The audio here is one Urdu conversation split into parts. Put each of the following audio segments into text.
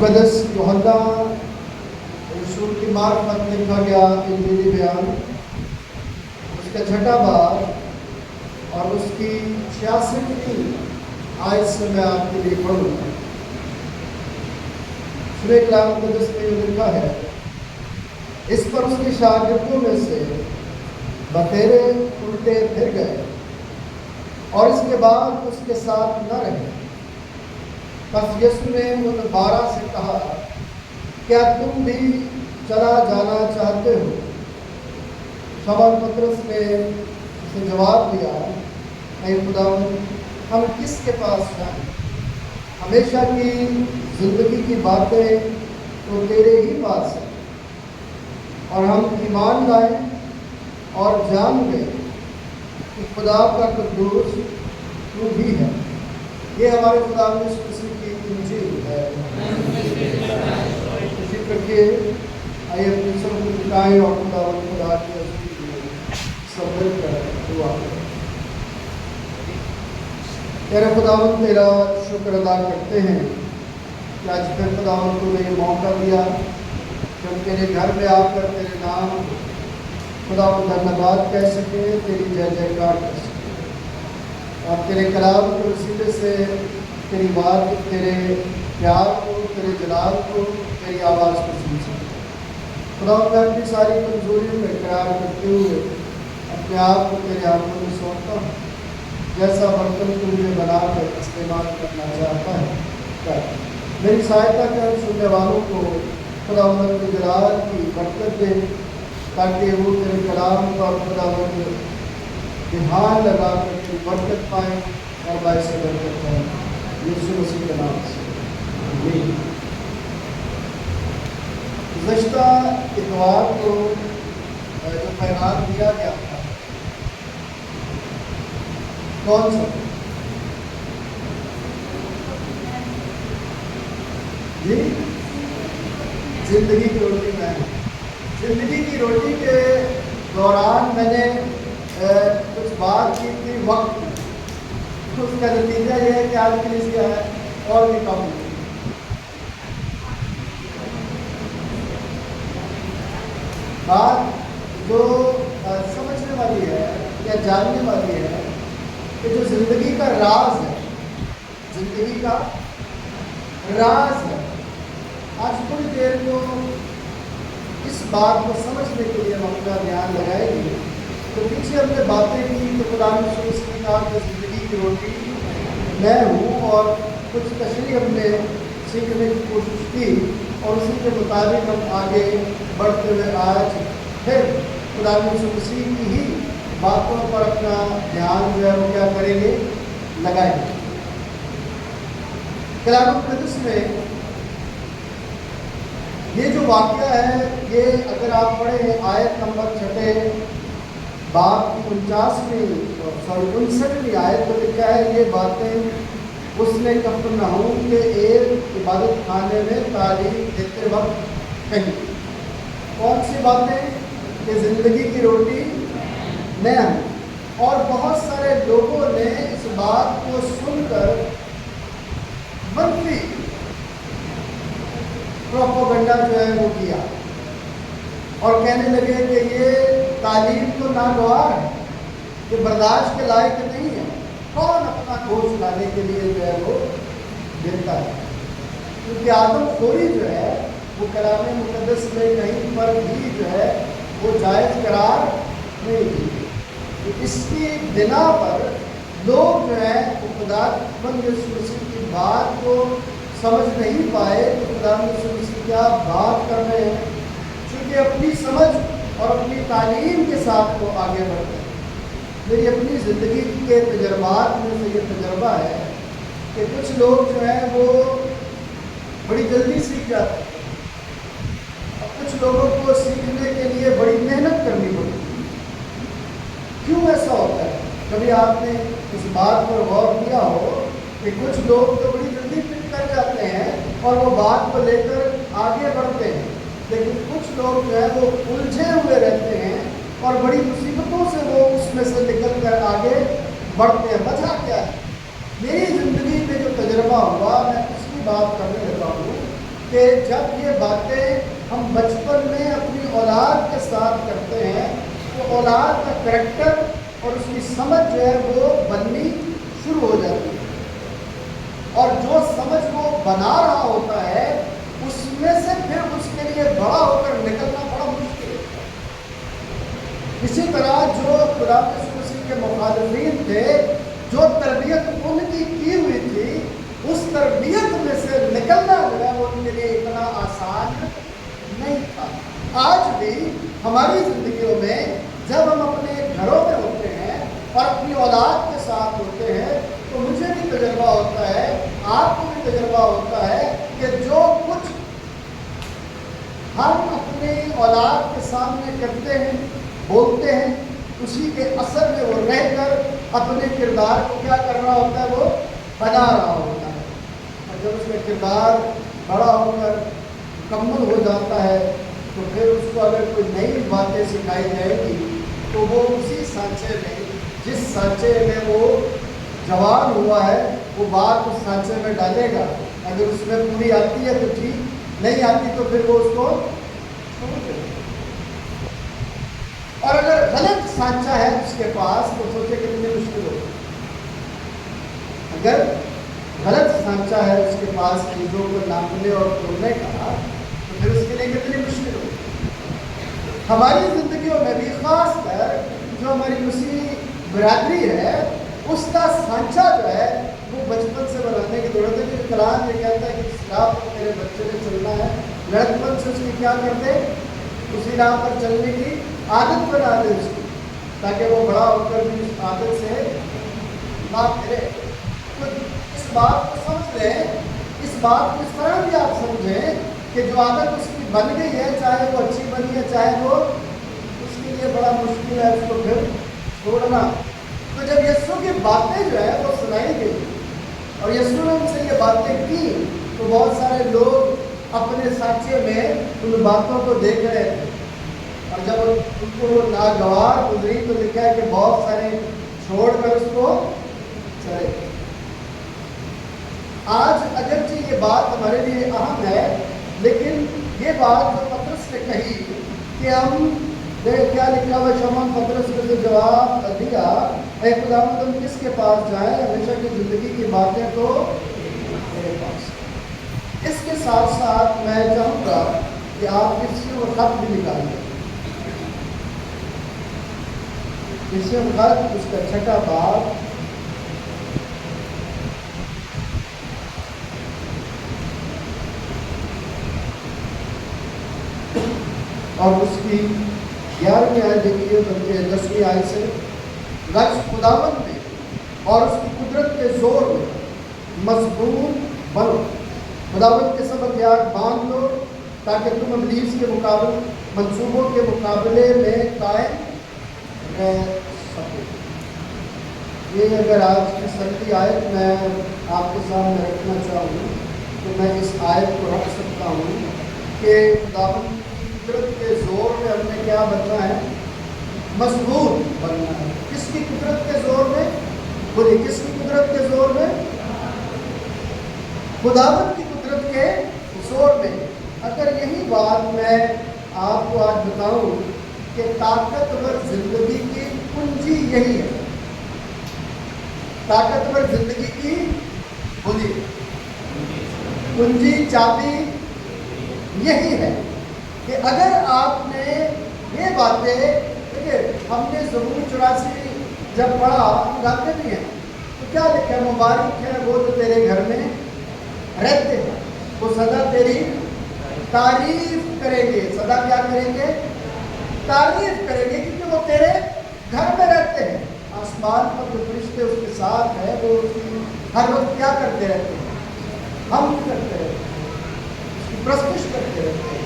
مقدس یوحنا رسول کی معرفت میں لکھا گیا انجیلی بیان، اس کا چھٹا باب اور اس کی 66ویں آیت سے میں آپ کے لیے پڑھوں گا۔ سورہ کلام مقدس میں یہ لکھا ہے، اس پر اس کے شاگردوں میں سے بتیرے الٹے پھر گئے اور اس کے بعد اس کے ساتھ نہ رہے۔ پس یسوع نے ان 12 سے کہا، کیا تم بھی چلا جانا چاہتے ہو؟ شمعون پطرس نے اسے جواب دیا، اے خداوند، ہم کس کے پاس جائیں؟ ہمیشہ کی زندگی کی باتیں تو تیرے ہی پاس ہیں، اور ہم ایمان لائیں اور جان گئے کہ خدا کا قدوس تو بھی ہے۔ یہ ہمارے خدا یسوع مسیح کی انجیل ہے۔ اسی کر آئیے اپنی سب کو جھکائیں اور خدا کی سب مل کر دعا کریں۔ تیرے خداوند تیرا شکر ادا کرتے ہیں کہ آج پھر خداوند تو نے یہ موقع دیا کہ ہم تیرے گھر میں آ کر تیرے نام خداوند دھنیہ کہہ سکیں، تیری جے جے کار کر سکیں، اور تیرے کلام کے وسیلے سے تیری بات، تیرے پیار کو، تیرے جلال کو، تیری آواز کو سن سکیں۔ خداوند میں اپنی ساری کمزوریوں کا اقرار کرتے ہوئے اپنے آپ کو تیرے ہاتھوں میں سونپتا ہوں، جیسا برتن تو مجھے بنا کر استعمال کرنا چاہتا ہے کر۔ میری سہایتا کر، سننے والوں کو خداوند کے جلال کی برکت دے، تاکہ وہ تیرے کلام پر خداوند دھیان لگا کر تیری برکت پائیں اور باعث برکت پائیں، یسوع مسیح کے نام سے آمین۔ گزشتہ اتوار کو جو پیغام دیا گیا تھا کون سا؟ جی، زندگی کی روٹی میں زندگی کی روٹی کے دوران میں نے کچھ بات کی تھی وقت کی، اس کا نتیجہ یہ ہے کہ آج کے لیے کیا ہے اور بھی کم ہوئی۔ بات جو سمجھنے والی ہے یا جاننے والی ہے کہ جو زندگی کا راز ہے، زندگی کا راز ہے، آج تھوڑی دیر کو اس بات کو سمجھنے کے لیے ہم اپنا دھیان لگائیں گے۔ تو پیچھے ہم نے باتیں کی تو خدا نے اس کی کہا کہ زندگی کی روٹی میں ہوں، اور کچھ تشریح ہم نے سیکھنے کی کوشش کی، اور اسی کے مطابق ہم آگے بڑھتے ہوئے آج پھر خدا مسیح کی ہی باتوں پر اپنا دھیان جو ہے وہ کیا کریں گے، لگائیں گے۔ کلام مقدس میں یہ جو واقعہ ہے، یہ اگر آپ پڑھیں آیت نمبر 6 باب کی 59ویں آیت کو لکھا ہے، یہ باتیں اس نے کفرنہوم کے ایک عبادت خانے میں تعلیم دیتے وقت کہی۔ کون سی باتیں؟ کہ زندگی کی روٹی میں ہوں۔ اور بہت سارے لوگوں نے اس بات کو سن کر منفی پروپیگنڈا جو ہے وہ کیا، اور کہنے لگے کہ یہ تعلیم تو ناگوار ہے، یہ برداشت کے لائق نہیں ہے، کون اپنا گوشت کھانے کے لیے جو ہے وہ دیتا ہے؟ کیونکہ آدم خوری جو ہے وہ کلام مقدس میں کہیں پر بھی جو ہے وہ جائز قرار نہیں دی۔ اس کی بنا پر لوگ جو ہے وہ خدا یسوع مسیح کی بات کو سمجھ نہیں پائے کہ خدا یسوع مسیح کیا بات کر رہے ہیں، چونکہ اپنی سمجھ اور اپنی تعلیم کے ساتھ وہ آگے بڑھتے ہیں۔ میری اپنی زندگی کے تجربات میں سے یہ تجربہ ہے کہ کچھ لوگ جو ہیں وہ بڑی جلدی سیکھ جاتے ہیں، اور کچھ لوگوں کو سیکھنے کے لیے بڑی محنت کرنی پڑتی ہے۔ کیوں ایسا ہوتا ہے؟ کبھی آپ نے اس بات پر غور کیا ہو کہ کچھ لوگ تو بڑی جلدی پک کر جاتے ہیں اور وہ بات کو لے کر آگے بڑھتے ہیں، لیکن کچھ لوگ جو ہے وہ الجھے ہوئے رہتے ہیں اور بڑی مصیبتوں سے وہ اس میں سے نکل کر آگے بڑھتے ہیں۔ وجہ کیا ہے؟ میری زندگی میں جو تجربہ ہوا، میں اس کی بات کرنے لگا ہوں کہ جب یہ باتیں ہم بچپن میں اپنی اولاد کے ساتھ کرتے ہیں تو اولاد کا کریکٹر اور اس کی سمجھ جو ہے وہ بننی شروع ہو جاتی ہے، اور جو سمجھ وہ بنا رہا ہوتا ہے اس میں سے پھر اس کے لیے بڑا ہو کر نکلنا بڑا مشکل ہے۔ اسی طرح جو خدا یسوع مسیح کے مخالفین تھے، جو تربیت ان کی ہوئی تھی، اس تربیت میں سے نکلنا جو ہے وہ ان کے لیے اتنا آسان نہیں تھا۔ آج بھی ہماری زندگیوں میں جب ہم اپنے گھروں میں ہوتے ہیں اور اپنی اولاد کے ساتھ ہوتے ہیں تو مجھے بھی تجربہ ہوتا ہے، آپ کو بھی تجربہ ہوتا ہے کہ جو کچھ ہم اپنے اولاد کے سامنے کرتے ہیں، بولتے ہیں، اسی کے اثر میں وہ رہ کر اپنے کردار کو کیا کر رہا ہوتا ہے، وہ بنا رہا ہوتا ہے۔ اور جب اس کا کردار بڑا ہو کر مکمل ہو جاتا ہے تو پھر اس کو اگر کوئی نئی باتیں سکھائی جائے گی تو وہ اسی سانچے میں، جس سانچے میں وہ جوان ہوا ہے، وہ بات اس سانچے میں ڈالے گا اگر اس میں پوری آتی ہے تو ٹھیک، نہیں آتی تو پھر وہ اس کو چھوڑ دے۔ اور اگر غلط سانچہ ہے اس کے پاس تو سوچے کتنی مشکل ہوگی۔ اگر غلط سانچہ ہے اس کے پاس چیزوں کو ناپنے اور تولنے کا تو پھر اس کے لیے کتنی مشکل ہوگی۔ ہماری زندگیوں میں بھی خاص کر جو ہماری مسیحی برادری ہے اس کا سانچہ جو ہے وہ بچپن سے بنانے کی ضرورت ہے۔ کیونکہ کلام یہ کہتا ہے کہ اسلام پر میرے بچے نے چلنا ہے، لڑکپن سے اس کی کیا کرتے، اسی راہ پر چلنے کی عادت بنا دے اس کی، تاکہ وہ بڑا ہو کر بھی اس عادت سے نہ پھرے۔ تو اس بات کو سمجھ لیں، اس بات کو اس طرح بھی آپ سمجھیں کہ جو عادت اس کی بن گئی ہے، چاہے وہ اچھی بنی ہے چاہے وہ، اس کے لیے بڑا مشکل ہے اس کو پھر چھوڑنا۔ تو جب یسوع کی باتیں جو ہے وہ سنائی گئی اور یسوع نے ان سے یہ باتیں کی تو بہت سارے لوگ اپنے سانچے میں ان باتوں کو دیکھ رہے تھے، اور جب ان کو ناگوار گزری تو لکھا ہے کہ بہت سارے چھوڑ کر اس کو چلے۔ آج اگرچہ یہ بات ہمارے لیے اہم ہے، لیکن یہ بات جو پطرس نے کہی کہ ہم کیا لکھا ہوا شمع، پطرس نے جو جواب دیا، اے خداوند ہم کس کے پاس جائیں، ہمیشہ کی زندگی کی باتیں تو میرے پاس۔ اس کے ساتھ ساتھ میں چاہوں گا کہ آپ اس سے وہ خط بھی نکالیں، اس سے وہ خط اس کا 6واں باب اور اس کی 11ویں آیت دیکھیے بلکہ 10ویں آیت سے، غرض خداوند میں اور اس کی قدرت کے زور میں مضبوط بنو، خداوند کے سبق یاد باندھ لو تاکہ تم ابلیس کے مقابل منصوبوں کے مقابلے میں قائم رہ سکو۔ یہ اگر آج کی سنتی آیت میں آپ کے سامنے رکھنا چاہوں تو میں اس آیت کو رکھ سکتا ہوں کہ خداوند قدرت کے زور میں ہم نے کیا بننا ہے، مضبوط بننا ہے۔ کس کی قدرت کے زور میں؟ بولیے کس کی قدرت کے زور میں؟ خداوند کی قدرت کے زور میں۔ اگر یہی بات میں آپ کو آج بتاؤں کہ طاقتور زندگی کی کنجی یہی ہے، طاقتور زندگی کی بولیے کنجی، چابی یہی ہے کہ اگر آپ نے یہ باتیں، دیکھیے ہم نے زبور 84 جب پڑھا گاتے بھی ہیں تو کیا لکھا ہے، مبارک ہے وہ جو تیرے گھر میں رہتے ہیں، وہ سدا تیری تعریف کریں گے۔ سدا کیا کریں گے؟ تعریف کریں گے، کیونکہ وہ تیرے گھر میں رہتے ہیں۔ آسمان پر جو فرشتے اس کے ساتھ ہیں وہ اس کی ہر وقت کیا کرتے رہتے ہیں؟ ہم کرتے رہتے ہیں، اس کی پرستش کرتے رہتے ہیں،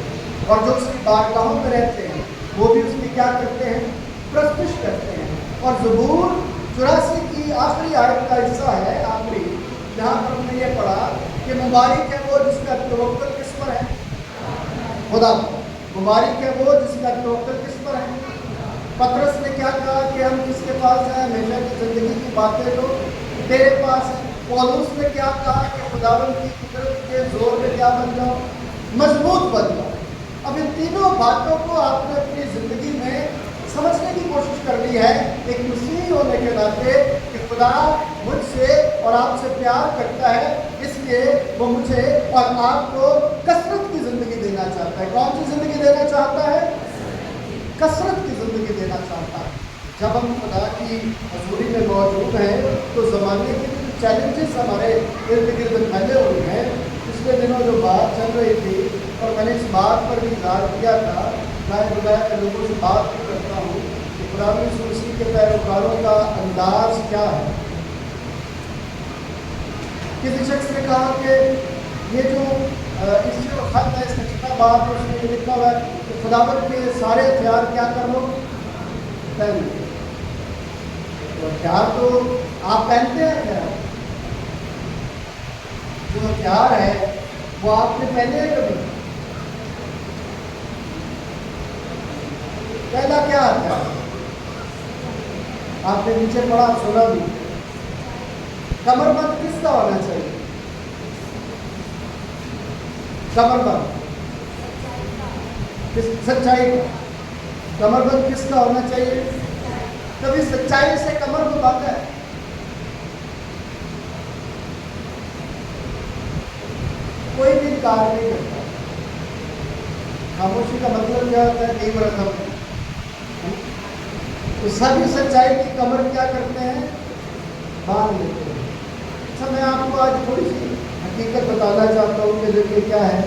اور جو اس کی بارگاہوں میں رہتے ہیں وہ بھی اس کی کیا کرتے ہیں؟ پرستش کرتے ہیں۔ اور زبور 84 کی آخری آیت کا حصہ ہے، آخری، جہاں پر ہم نے یہ پڑھا کہ مبارک ہے وہ جس کا توکل کس پر ہے؟ خدا پر۔ مبارک ہے وہ جس کا توکل کس پر ہے؟ پطرس نے کیا کہا کہ ہم کس کے پاس جائیں؟ ہمیشہ کی زندگی کی باتیں تو تیرے پاس ہیں۔ پولوس نے کیا کہا کہ خداوند کی قدرت کے زور میں کیا بن جاؤ؟ مضبوط بن جاؤ۔ اب ان تینوں باتوں کو آپ نے اپنی زندگی میں سمجھنے کی کوشش کرنی ہے ایک مسیحی ہونے کے ناطے کہ خدا مجھ سے اور آپ سے پیار کرتا ہے، اس لیے وہ مجھے اور آپ کو کثرت کی زندگی دینا چاہتا ہے۔ کون سی زندگی دینا چاہتا ہے؟ کثرت کی زندگی دینا چاہتا ہے۔ جب ہم خدا کی حضوری میں موجود ہیں تو زمانے کے جو چیلنجز ہمارے ارد گرد پھیلے ہوئے ہیں، پچھلے دنوں جو بات چل رہی تھی اور میں نے اس بات پر بھی اظہار کیا تھا، میں بغیر لوگوں سے بات بھی کرتا ہوں کہ خدا یسوع مسیح کے پیروکاروں کا انداز کیا ہے۔ کسی شخص نے کہا کہ یہ جو اس جو خط ہے اس کا 6واں باب اس میں یہ لکھا ہوا ہے کہ خداوند کے سارے ہتھیار کیا کر لو؟ پہن لو۔ تو ہتھیار تو آپ پہنتے ہیں، ہتھیار جو ہتھیار ہے وہ آپ نے پہنے ہیں کبھی؟ پہلا کیا ہتھیار آپ نے نیچے پڑھا سنا بھی، کمر بند کس کا ہونا چاہیے؟ کمر بند سچائی کا، کمر بند کس کا ہونا چاہیے؟ کبھی سچائی سے کمر کو باندھا ہے؟ کوئی بھی انکار نہیں کرتا۔ خاموشی کا مطلب کیا ہوتا ہے؟ نہیں رقم تو سبھی سچائی کی کمر کیا کرتے ہیں؟ باندھ لیتے ہیں۔ اچھا، میں آپ کو آج تھوڑی سی حقیقت بتانا چاہتا ہوں کہ دیکھیے کیا ہے،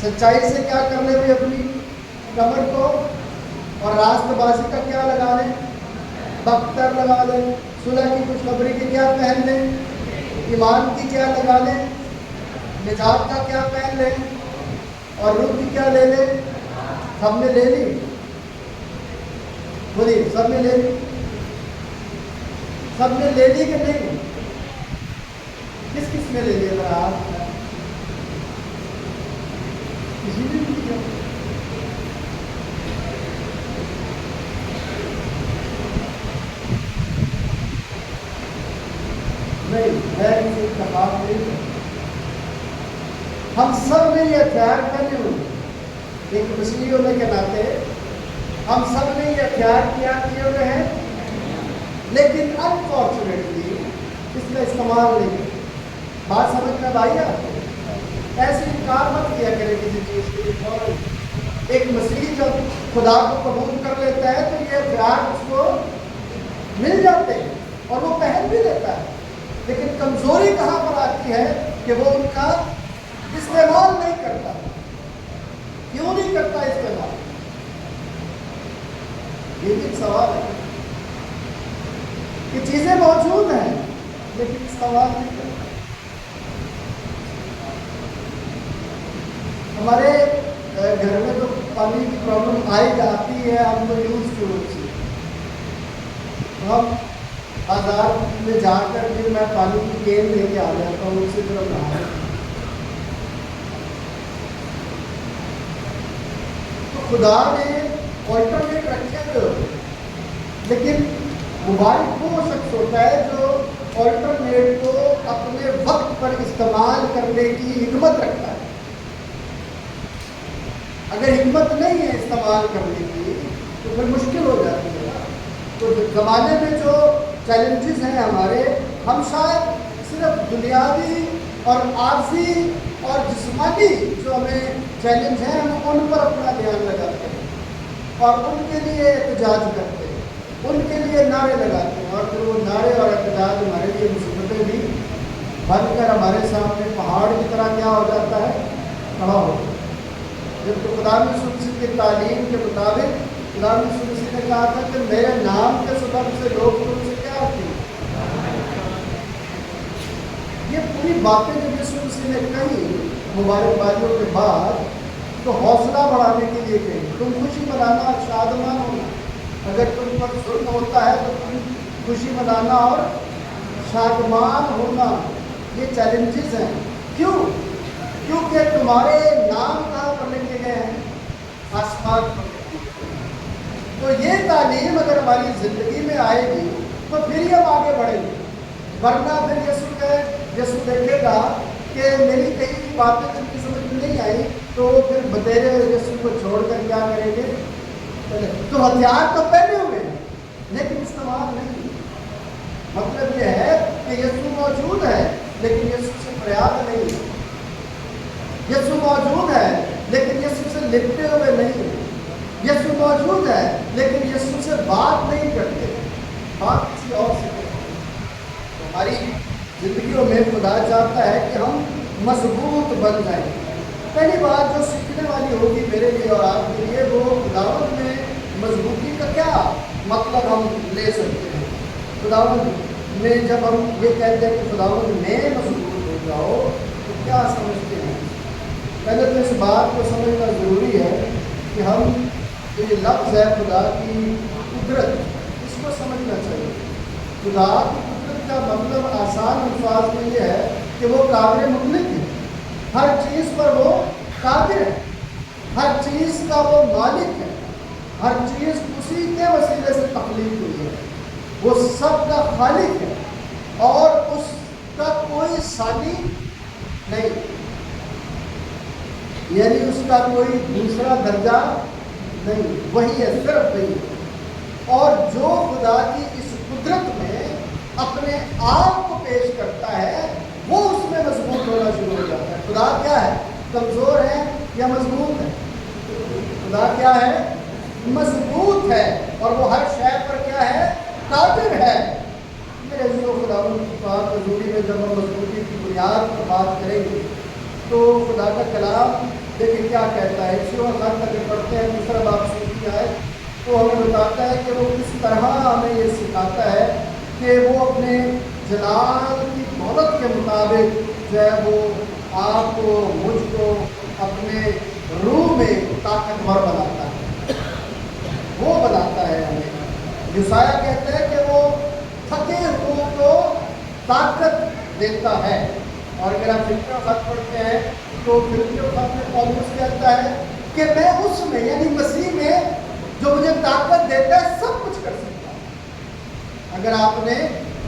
سچائی سے کیا کر لیں بھی اپنی کمر کو، اور راست بازی کا کیا لگا لیں؟ بختر لگا لیں، صلح کی خوشخبری کی کیا پہن لیں؟ ایمان کی کیا لگا لیں؟ نجات کا کیا پہن لیں؟ اور روح کی کیا لے لیں؟ سب نے لے لی؟ بولیے، سب نے لے لی؟ سب نے لے لی کہ نہیں؟ کس کس نے لے لیا ذرا آپ؟ کسی نے نہیں لیا؟ نہیں، میں کسی اتفاق نہیں کرتا۔ ہم سب نے یہ ہتھیار پہنے ہوئے، ایک مسیحی ہونے کے ناطے ہم سب نے یہ ہتھیار کیا کیے ہوئے ہیں، لیکن انفارچونیٹلی اس کا استعمال نہیں ہے۔ بات سمجھ میں آئی آپ کو؟ ایسے انکار مت کیا کرے کسی چیز کے لیے۔ ایک مسیحی جب خدا کو قبول کر لیتا ہے تو یہ ہتھیار اس کو مل جاتے ہیں اور وہ پہن بھی لیتا ہے، لیکن کمزوری کہاں پر آتی ہے کہ وہ ان کا استعمال نہیں کرتا۔ کیوں نہیں کرتا استعمال؟ یہ بھی ایک سوال ہے کہ چیزیں موجود ہیں لیکن استعمال نہیں کرتا۔ ہمارے گھر میں تو پانی کی پرابلم آئی جاتی ہے، ہم تو یوز ٹو اسی، ہم بازار میں جا کر پھر میں پانی کی کین لے کے آ جاتا ہوں، اسی طرح نہانا۔ تو خدا نے آلٹرنیٹ رکھے ہوئے ہوتے ہیں، لیکن موبائل وہ شخص ہوتا ہے جو آلٹرنیٹ کو اپنے وقت پر استعمال کرنے کی حکمت رکھتا ہے۔ اگر حکمت نہیں ہے استعمال کرنے کی تو پھر مشکل ہو جاتی ہے۔ تو زمانے میں جو چیلنجز ہیں ہمارے، ہم شاید صرف دنیاوی اور عارضی اور جسمانی جو ہمیں چیلنج ہیں ہم ان پر اپنا دھیان لگاتے ہیں اور ان کے لیے احتجاج کرتے ہیں، ان کے لیے نعرے لگاتے ہیں، اور پھر وہ نعرے اور احتجاج ہمارے لیے مصیبتیں بھی بن کر ہمارے سامنے پہاڑ کی طرح کیا ہو جاتا ہے؟ کھڑا ہو جاتا ہے۔ جب تو خدا مسیح کی تعلیم کے مطابق خدا مسیح نے کہا تھا کہ میرے نام کے سبب سے لوگ تم سے کیا ہوتی ہیں؟ یہ پوری باتیں جب یسوع مسیح نے کہی مبارکبادیوں کے بعد تو حوصلہ بڑھانے کے لیے کہی، تم خوشی منانا اور شادمان ہونا، اگر تم پر ظلم ہوتا ہے تو تم خوشی منانا اور شادمان ہونا۔ یہ چیلنجز ہیں۔ کیوں؟ کیونکہ تمہارے نام کہاں پر لکھے گئے ہیں؟ آسمان پر۔ تو یہ تعلیم اگر ہماری زندگی میں آئے گی تو پھر ہی ہم آگے بڑھیں گے، ورنہ پھر یسوع دیکھے گا کہ میری کئی باتیں جن کی سمجھ میں نہیں آئی تو وہ پھر بتیرے یسوع کو چھوڑ کر کیا کریں گے؟ تو ہتھیار تو پہنے ہوئے ہیں لیکن استعمال نہیں۔ مطلب یہ ہے کہ یسوع موجود ہے لیکن یسوع سے فریاد نہیں ہے، یسوع موجود ہے لیکن یسوع سے لپٹے ہوئے نہیں ہیں، یسوع موجود ہے لیکن یسوع سے بات نہیں کرتے، بات کسی اور سے کرتے۔ ہماری زندگیوں میں خدا چاہتا ہے کہ ہم مضبوط بن جائیں۔ پہلی بات جو سیکھنے والی ہوگی میرے لیے اور آپ کے لیے، وہ خداوند میں مضبوطی کا کیا مطلب ہم لے سکتے ہیں۔ خداوند میں جب ہم یہ کہتے ہیں کہ خداوند میں مضبوط ہو جاؤ تو کیا سمجھتے ہیں؟ پہلے تو اس بات کو سمجھنا ضروری ہے کہ ہم جو یہ لفظ ہے خدا کی قدرت، اس کو سمجھنا چاہیے۔ خدا کی قدرت کا مطلب آسان الفاظ میں یہ ہے کہ وہ قابل مطلق ہے، ہر چیز پر وہ قادر ہے، ہر چیز کا وہ مالک ہے، ہر چیز اسی کے وسیلے سے تخلیق ہوئی ہے، وہ سب کا خالق ہے اور اس کا کوئی ثانی نہیں۔ یعنی اس کا کوئی دوسرا درجہ نہیں، وہی ہے، صرف وہی ہے۔ اور جو خدا کی اس قدرت میں اپنے آپ کو پیش کرتا ہے وہ اس میں مضبوط ہونا شروع ہو جاتا ہے۔ خدا کیا ہے؟ کمزور ہے یا مضبوط ہے؟ خدا کیا ہے؟ مضبوط ہے، اور وہ ہر شے پر کیا ہے؟ قادر ہے۔ میرے عزیزو، خدا کی بات حضوری میں جب ہم مضبوطی کی بنیاد پر بات کریں گے تو خدا کا کلام دیکھیں کیا کہتا ہے۔ اسی وقت تک پڑھتے ہیں دوسرا باب کی آیت، تو ہمیں بتاتا ہے کہ وہ کس طرح ہمیں یہ سکھاتا ہے کہ وہ اپنے جلال کی دولت کے مطابق جو ہے وہ آپ کو، مجھ کو اپنے روح میں طاقتور بناتا ہے، وہ بناتا ہے ہمیں۔ یسایہ کہتا ہے کہ وہ تھکے ہوئے کو طاقت دیتا ہے۔ اور اگر آپ فلپیوں خط پڑھتے ہیں تو فلپیوں خط میں پولس کہتا ہے کہ میں اس میں یعنی مسیح میں جو مجھے طاقت دیتا ہے سب کچھ کر سکتا ہوں۔ اگر آپ نے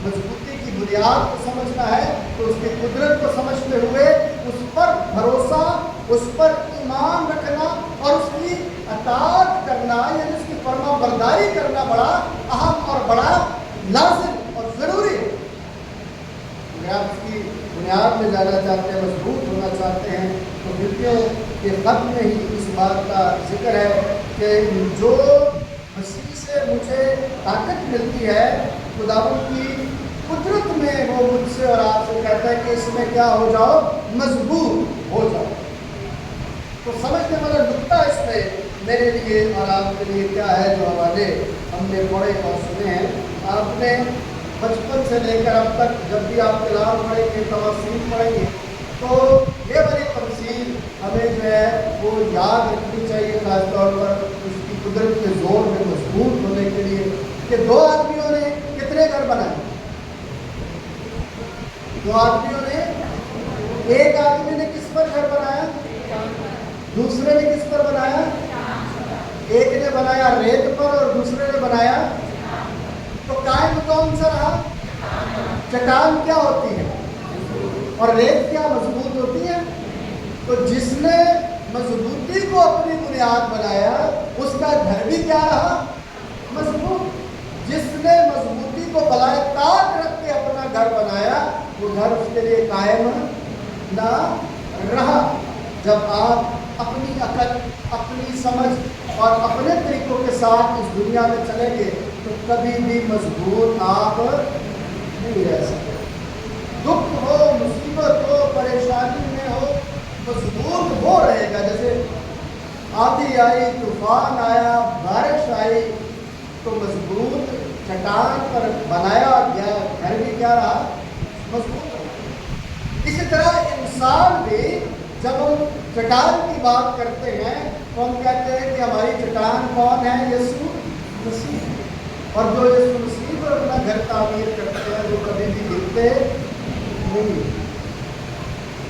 مضبوطی کی بنیاد کو سمجھنا ہے تو اس کی قدرت کو سمجھتے ہوئے اس پر بھروسہ، اس پر ایمان رکھنا اور اس کی اطاعت کرنا یعنی اس کی فرما برداری کرنا بڑا اہم اور بڑا لازم اور ضروری ہے۔ اگر آپ اس کی بنیاد میں جانا چاہتے ہیں، مضبوط ہونا چاہتے ہیں، تو فلپیوں کے خط میں ہی اس بات کا ذکر ہے کہ جو مسیح سے مجھے طاقت ملتی ہے، خداوند کی قدرت میں وہ مجھ سے اور آپ سے کہتا ہے کہ اس میں کیا ہو جاؤ؟ مضبوط ہو جاؤ۔ تو سمجھنے والا نقطہ اس میں میرے لیے اور آپ کے لیے کیا ہے؟ جو حوالے ہم نے پڑھے اور سنے ہیں، آپ نے بچپن سے لے کر اب تک جب بھی آپ کلام پڑھیں گے، تمثیل پڑھیں گے، تو یہ والی تمثیل ہمیں جو ہے وہ یاد رکھنی چاہیے، خاص طور پر اس کی قدرت کے زور میں مضبوط ہونے کے لیے، کہ دو آدمیوں نے کتنے گھر بنائے؟ دو آدمیوں نے، ایک آدمی نے کس پر گھر بنایا؟ دوسرے نے کس پر بنایا؟ ایک نے بنایا ریت پر اور دوسرے نے بنایا، تو قائم کون سا رہا؟ چٹان کیا ہوتی ہے اور ریت کیا مضبوط ہوتی ہے؟ تو جس نے مضبوطی کو اپنی بنیاد بنایا اس کا گھر بھی کیا رہا؟ مضبوط۔ جس نے مضبوطی کو بلائے طاق رکھ کے اپنا گھر بنایا وہ گھر اس کے لیے قائم نہ رہا۔ جب آپ اپنی عقل، اپنی سمجھ اور اپنے طریقوں کے ساتھ اس دنیا میں چلیں گے تو کبھی بھی مضبوط آپ نہیں رہ سکتے۔ دکھ ہو، مصیبت ہو، پریشانی میں ہو، مضبوط وہ رہے گا۔ جیسے آندھی آئی، طوفان آیا، بارش آئی، تو مضبوط چٹان پر بنایا گیا گھر بھی کیا رہا؟ مضبوط رہا۔ اسی طرح انسان بھی جب ہم چٹان کی بات کرتے ہیں تو ہم کہتے ہیں کہ ہماری چٹان کون ہے؟ یسوع مسیح۔ اور جو یسوع مسیح پر اپنا گھر تعمیر کرتے ہیں وہ کبھی بھی گرتے نہیں،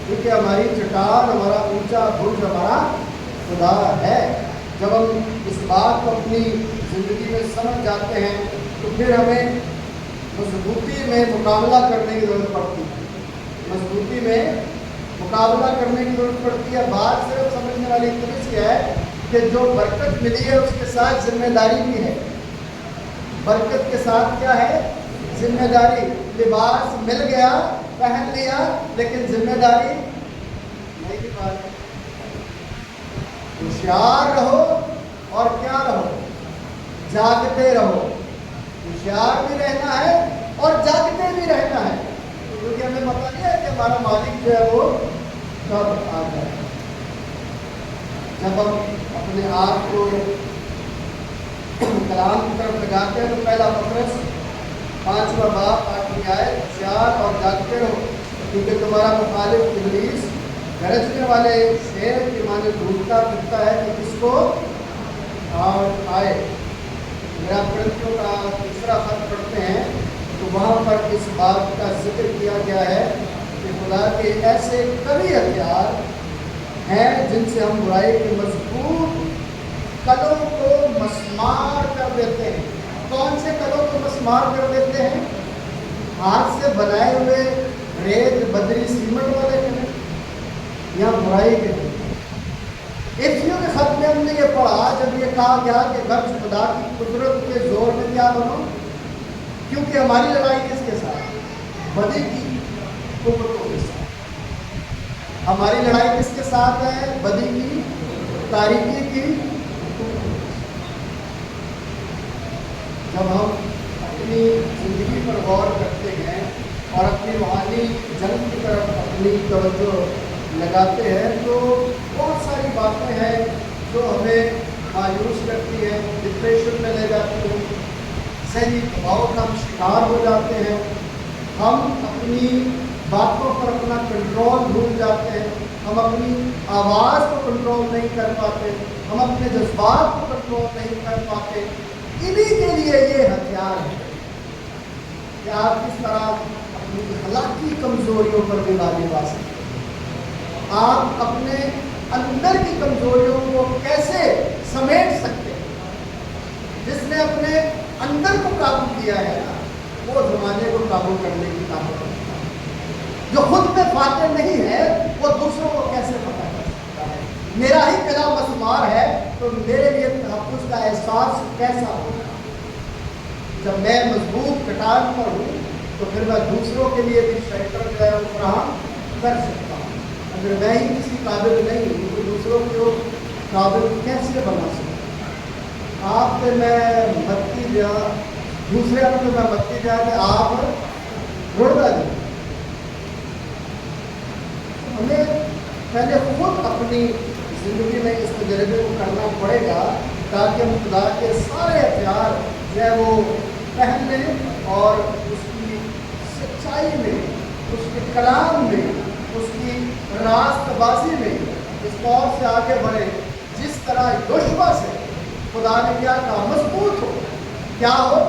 کیونکہ ہماری چٹان، ہمارا اونچا برج ہمارا خدا ہے۔ جب ہم اس بات کو اپنی زندگی میں سمجھ جاتے ہیں تو پھر ہمیں مضبوطی میں مقابلہ کرنے کی ضرورت پڑتی ہے۔ مضبوطی میں مقابلہ کرنے کی ضرورت پڑتی ہے۔ بات صرف سمجھنے والی اتنی ہے کہ جو برکت ملی ہے اس کے ساتھ ذمہ داری بھی ہے۔ برکت کے ساتھ کیا ہے؟ ذمہ داری۔ لباس مل گیا، پہن لیا، لیکن ذمہ داری نہیں کی بات ہے۔ ہوشیار رہو اور کیا رہو؟ جاگتے رہو۔ ہوشیار بھی رہنا ہے اور جاگتے بھی رہنا ہے، کیونکہ ہمیں پتہ نہیں ہے کہ ہمارا مالک جو ہے وہ کب آ جائے۔ جب ہم اپنے آپ کو کلام کی طرف لگاتے ہیں تو پہلا پطرس 5واں باب 8ویں آیت، ہوشیار اور جاگتے رہو کیونکہ تمہارا مخالف ابلیس گرجنے والے شیر کی مانند ڈھونڈتا پھرتا ہے کہ کس کو آئے۔ میرا کرنتھیوں کا دوسرا خط پڑھتے ہیں تو وہاں پر اس بات کا ذکر کیا گیا ہے کہ خدا کے ایسے کئی ہتھیار ہیں جن سے ہم برائی کے مضبوط قدوں کو مسمار کر دیتے ہیں۔ کون سے قدوں کو مسمار کر دیتے ہیں؟ ہاتھ سے بنائے ہوئے ریت، بدری، سیمنٹ والے قدم یا برائی کے قدم۔ افسیوں کے خط میں ہم نے یہ پڑھا جب یہ کہا گیا کہ غرض خدا کی قدرت کے زور میں کیا بنو، کیونکہ ہماری لڑائی کس کے ساتھ؟ بدی کی قوتوں کے ساتھ۔ ہماری لڑائی کس کے ساتھ ہے؟ بدی کی، تاریکی کی۔ جب ہم اپنی زندگی پر غور کرتے ہیں اور اپنی روحانی جنگ کی طرف اپنی توجہ لگاتے ہیں تو بہت ساری باتیں ہیں جو ہمیں مایوس کرتی ہیں، ڈپریشن میں لے جاتی ہیں، ذہنی دباؤ کا ہم شکار ہو جاتے ہیں، ہم اپنی باتوں پر اپنا کنٹرول بھول جاتے ہیں، ہم اپنی آواز کو کنٹرول نہیں کر پاتے، ہم اپنے جذبات کو کنٹرول نہیں کر پاتے۔ انہی کے لیے یہ ہتھیار ہے کہ آپ کس طرح اپنی اخلاقی کمزوریوں پر بھی غالب آ سکتے ہیں، آپ اپنے اندر کی کمزوریوں کو کیسے سمیٹ سکتے ہیں۔ جس نے اپنے اندر کو قابو کیا ہے وہ زمانے کو قابو کرنے کی طاقت رکھتا ہے۔ جو خود میں فاتح نہیں ہے وہ دوسروں کو کیسے پتہ کر سکتا ہے؟ میرا ہی قلعہ مسمار ہے تو میرے لیے تحفظ کا احساس کیسا ہوگا؟ جب میں مضبوط کٹان پر ہوں تو پھر میں دوسروں کے لیے بھی شیلٹر جو ہے وہ فراہم کر سکتا ہوں۔ اگر میں ہی کسی قابل نہیں ہوں تو دوسروں کو قابل کیسے بنا سکتا ہوں؟ آپ پہ میں متی دیا، دوسرے پہ میں متی دیا کہ آپ رڑتا دیں۔ ہمیں پہلے خود اپنی زندگی میں اس تجربے کو کرنا پڑے گا تاکہ ہم خدا کے سارے ہتھیار جو ہے وہ پہن لیں اور اس کی سچائی میں، اس کے کلام میں، اس کی راست بازی میں اس طور سے آگے بڑھے جس طرح یوشوا سے خدا نے کیا کہا، مضبوط ہو۔ کیا ہو؟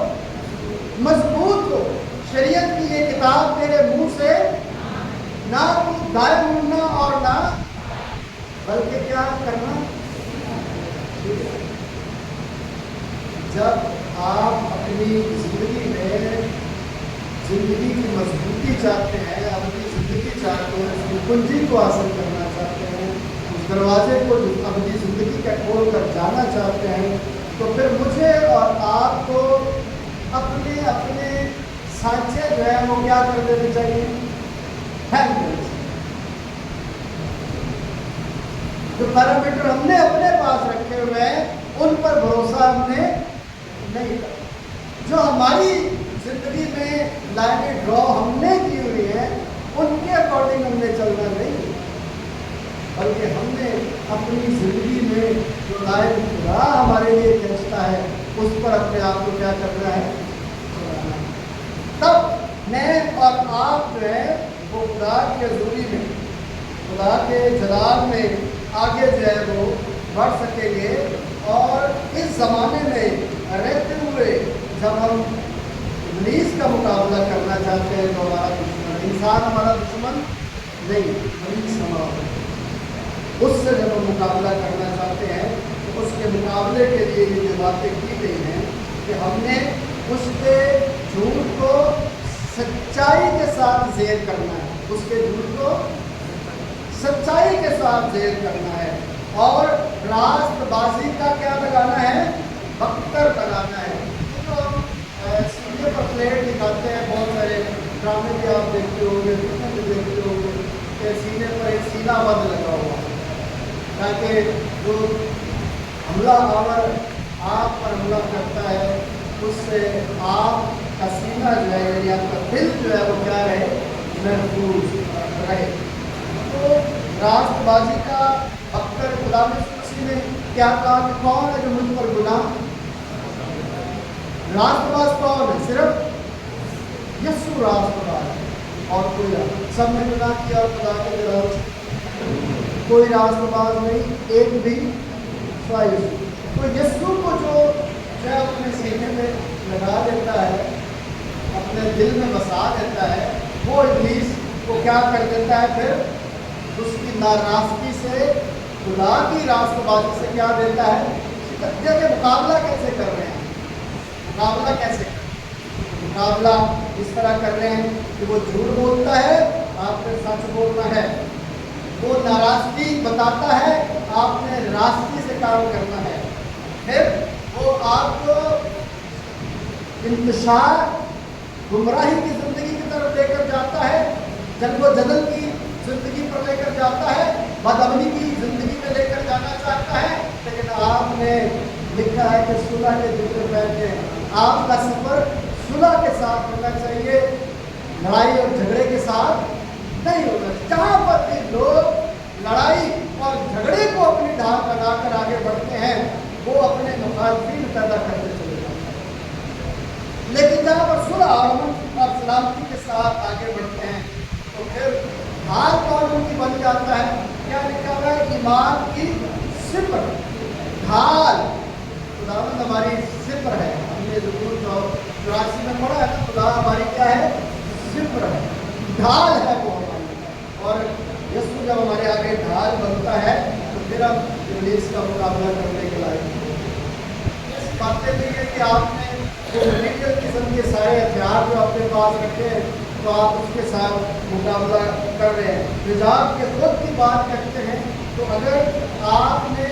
مضبوط ہو۔ شریعت کی یہ کتاب تیرے منہ سے نہ دائیں مڑنا اور نہ بلکہ کیا کرنا۔ جب آپ اپنی زندگی میں زندگی کی مضبوطی چاہتے ہیں، اپنی زندگی چاہتے ہیں، اس کی کنجی کو حاصل کرنا چاہتے ہیں، اس دروازے کو اپنی زندگی کا کھول کر جانا چاہتے ہیں، تو پھر مجھے اور آپ کو اپنے اپنے سانچے جو ہے وہ کیا کر دینے چاہیے؟ ہینگ کرنے چاہیے۔ جو پیرامیٹر ہم نے اپنے پاس رکھے ہوئے ہیں ان پر بھروسہ ہم نے نہیں کرنا۔ جو ہماری زندگی میں لائنیں ڈرا ہم نے کی ہوئی ہیں ان کے اکارڈنگ ہم نے چلنا نہیں، بلکہ ہم نے اپنی زندگی میں جو لائن خدا ہمارے لیے کھینچتا ہے اس پر اپنے آپ کو کیا کرنا ہے؟ چلانا۔ تب میں اور آپ جو ہے وہ خدا کی حضوری میں، خدا کے جلال میں آگے جو ہے وہ بڑھ سکیں گے۔ اور اس زمانے میں رہتے ہوئے جب ہم ابلیس کا مقابلہ کرنا چاہتے ہیں تو ہمارا دشمن انسان ہمارا دشمن نہیں، ابلیس ہمارا دشمن۔ اس سے جب ہم مقابلہ کرنا چاہتے ہیں تو اس کے مقابلے کے لیے یہ جو باتیں کی گئی ہیں کہ ہم نے اس کے جھوٹ کو سچائی کے ساتھ زیر کرنا ہے، اس کے جھوٹ کو سچائی کے ساتھ زیر کرنا ہے، اور راست بازی کا کیا لگانا ہے؟ بختر لگانا ہے۔ تو سینے پر پلیٹ دکھاتے ہیں، بہت سارے ڈرامے بھی آپ دیکھتے ہوں گے، فلمیں بھی دیکھتے ہوں گے کہ سینے پر ایک سینہ بند لگا ہوا ہے تاکہ جو حملہ آور آپ پر حملہ کرتا ہے اس سے آپ کا سینہ جو ہے یعنی آپ کا دل جو ہے وہ کیا رہے؟ محفوظ رہے۔ تو راست بازی کا اکثر خدا نے کیا کہا کہ کون ہے جو مجھ پر گناہ؟ راست باز کون ہے؟ صرف یسوع راست باز ہے اور کوئی راست۔ سب نے گناہ کیا اور خدا کے جلال سے کوئی راست باز نہیں، ایک بھی سوائے یسوع۔ تو یسوع کو جو ہے اپنے سینے میں لگا دیتا ہے، اپنے دل میں بسا دیتا ہے، وہ ابلیس کو کیا کر دیتا ہے؟ پھر اس کی ناراضگی سے خدا کی راست بازی سے کیا دیتا ہے؟ کہ مقابلہ کیسے کر رہے ہیں؟ مقابلہ کیسے کر رہے ہیں؟ مقابلہ اس طرح کر رہے ہیں کہ وہ جھوٹ بولتا ہے، آپ نے سچ بولنا ہے، وہ ناراضگی بتاتا ہے، آپ نے سے کام کرنا ہے، پھر وہ آپ کو انتشار گمراہی کی زندگی کی طرف لے کر جاتا ہے، جنگ و جدل کی زندگی پر لے کر جاتا ہے، بدامنی کی زندگی میں لے کر جانا چاہتا ہے، لیکن آپ نے لکھا ہے کہ صلح کے ذکر پہن کے آپ کا سفر صلح کے ساتھ ہونا چاہیے، لڑائی اور جھگڑے کے ساتھ نہیں ہونا چاہیے۔ جہاں پر بھی لوگ لڑائی اور جھگڑے کو اپنی ڈھال لگا کر آگے بڑھتے ہیں وہ اپنے مخالفین پیدا کرتے چلے جاتے ہیں، لیکن جہاں پر صلح اور سلامتی کے ساتھ آگے بڑھتے ہیں تو پھر حال کون ان کی بن جاتا ہے؟ کیا لکھا ہوا ہے؟ ایمان کی صفر، ڈھال۔ خداوند ہماری صفر ہے، ہم نے ضرور 84 میں پڑھا ہے نا، خدا ہماری کیا ہے؟ صفر ہے، ڈھال ہے وہ ہماری، اور یسوع جب ہمارے آگے ڈھال بنتا ہے تو پھر ہم ابلیس کا مقابلہ کرنے کے لائق ہیں۔ اس باتیں نہیں ہے کہ آپ نے میڈیکل قسم کے سارے ہتھیار جو اپنے پاس رکھے ہیں تو آپ اس کے ساتھ مقابلہ کر رہے ہیں۔ نجات کے خود کی بات کرتے ہیں تو اگر آپ نے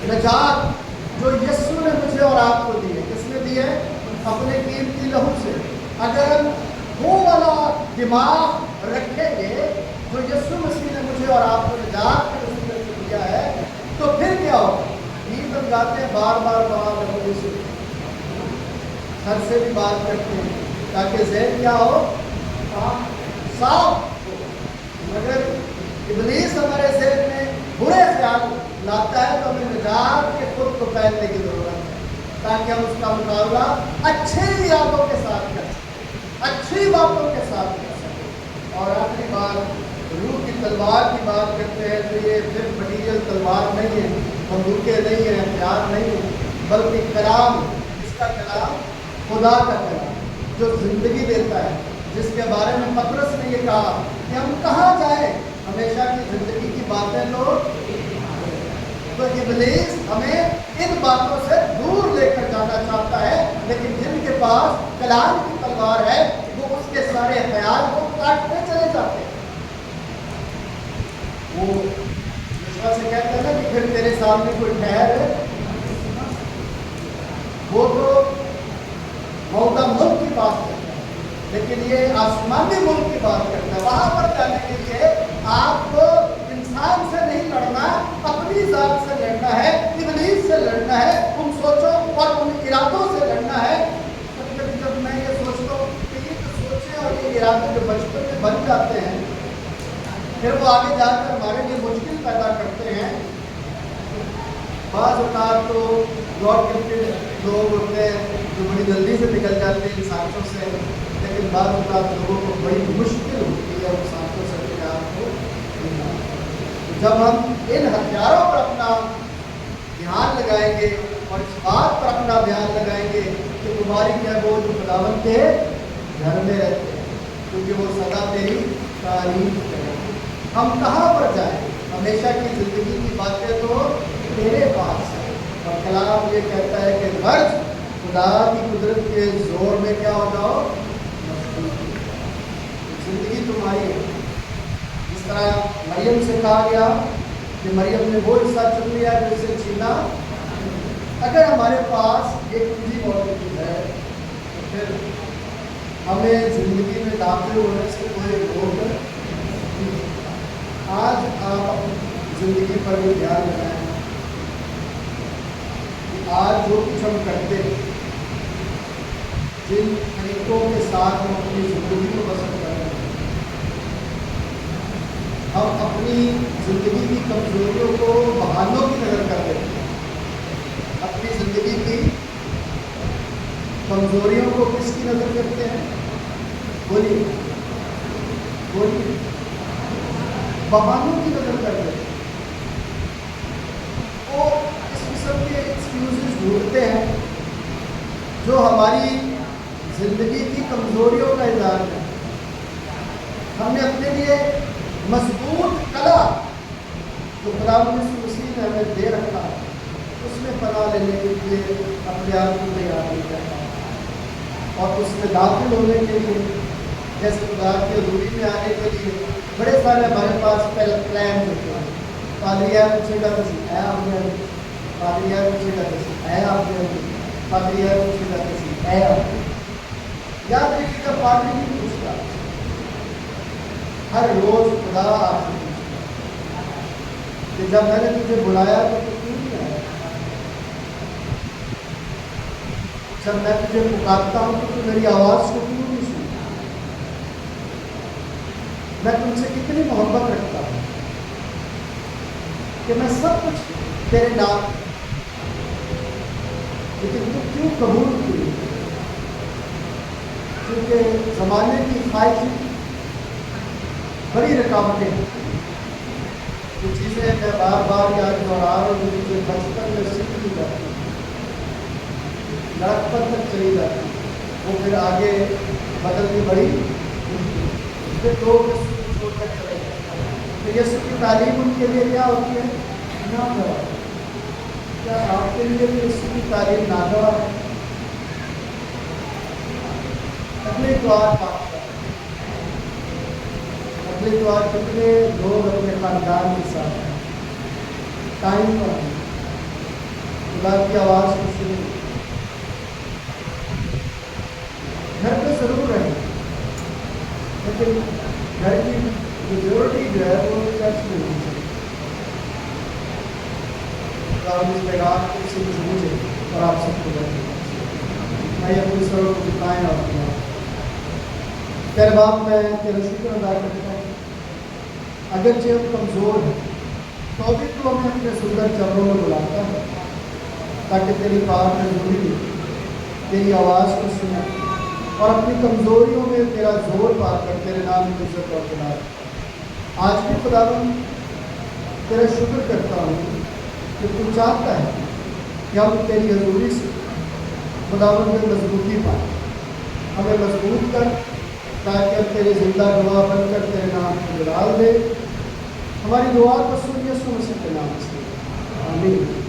نجات جو یسوع نے مجھے اور آپ کو دی ہے، کس نے دی ہے؟ اپنے قیمتی لہو سے، اگر وہ والا دماغ رکھیں گے جو یسوع مسیح نے مجھے اور آپ کو نجات کے وسیلے سے دیا ہے تو پھر کیا ہوگا؟ گیت ہم گاتے ہیں بار بار بار سے سر سے بھی بات کرتے ہیں تاکہ ذہن کیا ہو؟ صاف ہو۔ اگر ابلیس ہمارے ذہن میں برے خیال لاتا ہے تو ہمیں نجات کے خود کو پہننے کی ضرورت ہے تاکہ ہم اس کا مقابلہ اچھے ارادوں کے ساتھ کر سکیں، اچھی باتوں کے ساتھ کر سکیں۔ اور آخری بات روح کی تلوار کی بات کرتے ہیں تو یہ صرف مٹیریل تلوار نہیں ہے، بندوقیں نہیں ہیں، ہتھیار نہیں ہیں، بلکہ کلام، اس کا کلام خدا کا کلام جو زندگی دیتا ہے، جس کے بارے میں پطرس نے یہ کہا کہ ہم کہاں جائیں، ہمیشہ کی زندگی کی باتیں تو ابلیس ہمیں ان باتوں سے دور لے کر جانا چاہتا ہے، لیکن جن کے پاس کلام کی تلوار ہے وہ اس کے سارے خیال کو کاٹتے چلے جاتے ہیں۔ وہ یشوع سے کہتے ہیں نا کہ پھر تیرے سامنے کوئی ٹھہر ہے، وہ تو موتا ملک کی بات کرتا ہے، لیکن یہ آسمانی ملک کی بات کرتا ہے۔ وہاں پر جانے کے لیے آپ کو انسان سے نہیں لڑنا، اپنی ذات سے لڑنا ہے، ابلیس سے لڑنا ہے، ان سوچوں اور ان ارادوں سے لڑنا ہے۔ کبھی جب میں یہ سوچتا ہوں کہ یہ جو سوچیں اور یہ ارادے جو بچپن میں بن جاتے ہیں پھر وہ آگے جا کر ہمارے لیے مشکل پیدا کرتے ہیں۔ بعض اوقات تو گاڈ گفٹڈ لوگ ہوتے ہیں جو بڑی جلدی سے نکل جاتے ہیں ان سانچوں سے، لیکن بعض اوقات لوگوں کو بڑی مشکل ہوتی ہے ان سانچوں سے اپنے آپ کو نکالنا۔ جب ہم ان ہتھیاروں پر اپنا دھیان لگائیں گے اور اس بات پر اپنا دھیان لگائیں گے کہ تمہاری کیا وہ جو خداوند کے گھر میں رہتے ہیں کیونکہ وہ سدا تیری تعریف کریں گے۔ ہم کہاں پر جائیں؟ ہمیشہ کی زندگی کی باتیں تو تیرے پاس ہے، اور کلام یہ کہتا ہے کہ مرض خدا کی قدرت کے زور میں کیا ہو جاؤ، زندگی تمہاری ہے۔ جس طرح مریم سے کہا گیا کہ مریم نے وہ حصہ چن لیا جو اسے چھینا، اگر ہمارے پاس ایک کنجی موجود ہے تو پھر ہمیں زندگی میں داخل ہونے سے کوئی روک نہیں۔ آج آپ اپنی زندگی پر بھی دھیان لگائیں کہ آج جو کچھ ہم کرتے ہیں، جن طریقوں کے ساتھ ہم اپنی زندگی کو بسر کر رہے ہیں، ہم اپنی زندگی کی کمزوریوں کو بہانوں کی نظر کر دیتے ہیں۔ اپنی زندگی کی کمزوریوں کو کس کی نظر کرتے ہیں؟ بولیے بولیے، بہانوں کی نظر کر دیتے ہیں۔ وہ اس قسم کے ایکسکیوزز ڈھونڈتے ہیں جو ہماری زندگی کی کمزوریوں کا اظہار ہے۔ ہم نے اپنے لیے مضبوط قلعہ جو خداوند مسیح نے ہمیں دے رکھا ہے اس میں پناہ لینے کے لیے اپنے آپ کو تیار نہیں کرتا، اور اس میں داخل ہونے کے لیے جیسے خدا کی حضوری میں آنے کے لیے بڑے سارے ہمارے پاس پلان ہوتے ہیں، پادری ہے پوچھے گا تو اے آپ نے پادری ہے پوچھے گا تو اے آپ نے پادری ہے پوچھے گا تو اے آپ نے. یاد رکھیے گا پادری نہیں پوچھتا, ہر روز خدا آپ سے پوچھتا کہ جب میں نے تجھے بلایا تو کیوں نہیں آیا, جب میں تجھے پکارتا ہوں تو میری آواز کو کیوں نہیں سنتا, میں تم سے کتنی محبت رکھتا ہوں کہ میں سب کچھ تیرے نام, لیکن تو کیوں قبول کی, کیونکہ زمانے کی خواہش بڑی رکاوٹیں ہیں. جو چیزیں میں بار بار یاد دوہرا رہا ہوں, مجھے بچپن میں سیکھ لی جاتی ہیں, لڑکپن تک چلی جاتی ہیں, وہ پھر آگے بدلنی بڑی پھر لوگ چھوڑ کر چلے جاتے ہیں. تو یسوع کی تعلیم ان کے لیے کیا ہوتی ہے, ناگوار. کیا آپ کے لیے بھی یسوع کی تعلیم ناگوار ہے؟ اگلی دعا اگلی دعا کتنے لوگ اپنے خاندان کے ساتھ ہیں, ٹائم پر ہیں, خدا کی آواز کو سنیں, گھر پہ ضرور رہیں, لیکن گھر کی میجورٹی جو ہے وہ چرچ میں ہونی چاہیے. اس پیغام کو سمجھے اور آپ سب کو بتائیں. میں اپنی سروں کو جتائیں اور تیرے باپ میں تیرا شکر ادا کرتا ہوں, اگرچہ ہم کمزور ہیں تو بھی تو ہمیں اپنے سندر چرنوں میں بلاتا ہے تاکہ تیری پاک نزولی تیری آواز کو سنیں اور اپنی کمزوریوں میں تیرا زور پا کر تیرے نام کی عزت اور جلال. آج بھی خداوند تیرا شکر کرتا ہوں کہ تو چاہتا ہے کہ ہم تیری حضوری سے خداوند میں مضبوطی پائیں. ہمیں مضبوط کر تاکہ ہم تیرے زندہ گواہ بن کر تیرے نام کو جلال دے. ہماری دعا کو سن یسوع مسیح کے نام سے آمین.